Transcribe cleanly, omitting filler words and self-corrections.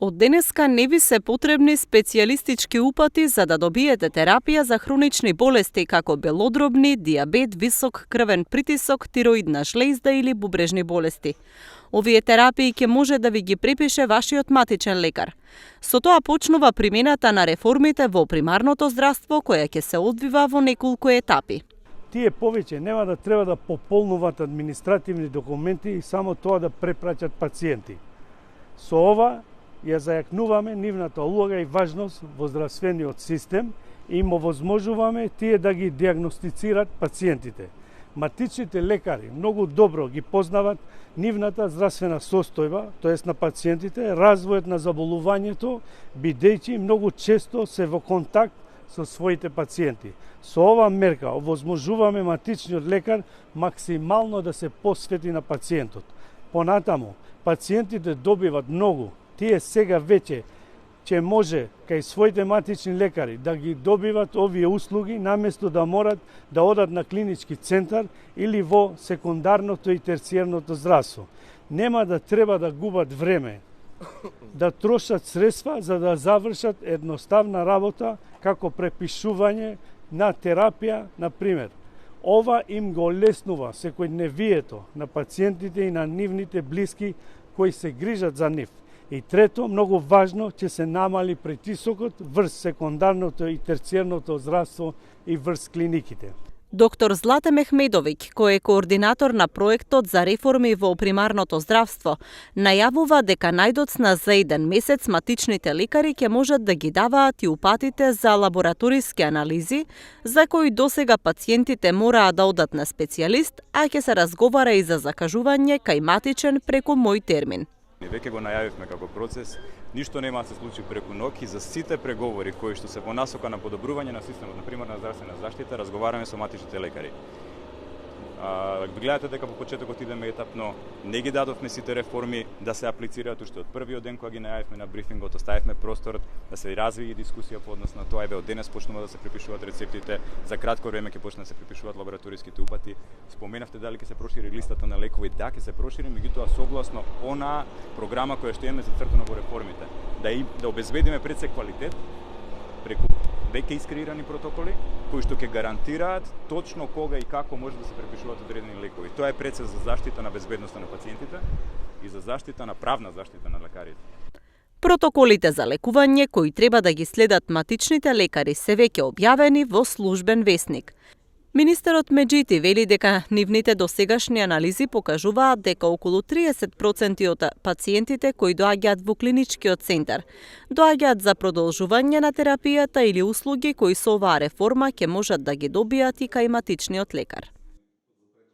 Од денеска не ви се потребни специјалистички упати за да добиете терапија за хронични болести како белодробни, дијабет, висок крвен притисок, тироидна жлезда или бубрежни болести. Овие терапии ќе може да ви ги препише вашиот матичен лекар. Со тоа почнува примената на реформите во примарното здравство која ќе се одвива во неколку етапи. Тие повеќе нема да треба да пополнуваат административни документи и само тоа да препраќат пациенти. Со ова ја зајакнуваме нивната улога и важност во здравствениот систем и им овозможуваме тие да ги диагностицираат пациентите. Матичните лекари многу добро ги познават нивната здравствена состојба, тоест на пациентите, развојот на заболувањето, бидејќи многу често се во контакт со своите пациенти. Со ова мерка овозможуваме матичниот лекар максимално да се посвети на пациентот. Понатаму, пациентите добиват многу. Тие сега веќе ќе може кај своите матични лекари да ги добиват овие услуги наместо да морат да одат на клинички центар или во секундарното и терцијерното здравство. Нема да треба да губат време, да трошат средства за да завршат едноставна работа како препишување на терапија, например. Ова им го леснува секојдневието на пациентите и на нивните блиски кои се грижат за нив. И трето, многу важно, ќе се намали притисокот врз секундарното и терцијерното здравство и врз клиниките. Доктор Злате Мехмедовиќ, кој е координатор на проектот за реформи во примарното здравство, најавува дека најдоцна за еден месец матичните лекари ќе можат да ги даваат и упатите за лабораториски анализи, за кои досега пациентите мораа да одат на специјалист, а ќе се разговара и за закажување кај матичен преку мој термин. Веќе го најавивме како процес, ништо нема да се случи преку ноќ и за сите преговори кои што се по насока на подобрување на системот на примарна здравствена заштита разговараме со матичните лекари. Гледате дека по почетокот идеме етапно, не ги дадовме сите реформи да се аплицираат уште од првиот ден кога ги најавивме на брифингот, оставивме простор да се развие дискусија по однос на тоа, еве од денес почнува да се препишуваат рецептите, за кратко време ќе почне да се препишуваат лабораториските упати. Споменавте дали ќе се прошири листата на лекови, да, ќе се прошири, меѓутоа согласно онаа програма која што имаме зацртана во реформите, да обезбедиме пред се квалитет преку веќе искреирани протоколи кои што ќе гарантираат точно кога и како може да се препишуваат одредени лекови. Тоа е процес за заштита на безбедноста на пациентите и за заштита на правна заштита на лекарите. Протоколите за лекување кои треба да ги следат матичните лекари се веќе објавени во службен весник. Министерот Меджити вели дека нивните досегашни анализи покажуваат дека околу 30% од пациентите кои доаѓаат во клиничкиот центар доаѓаат за продолжување на терапијата или услуги кои со оваа реформа ќе можат да ги добијат и кај матичниот лекар.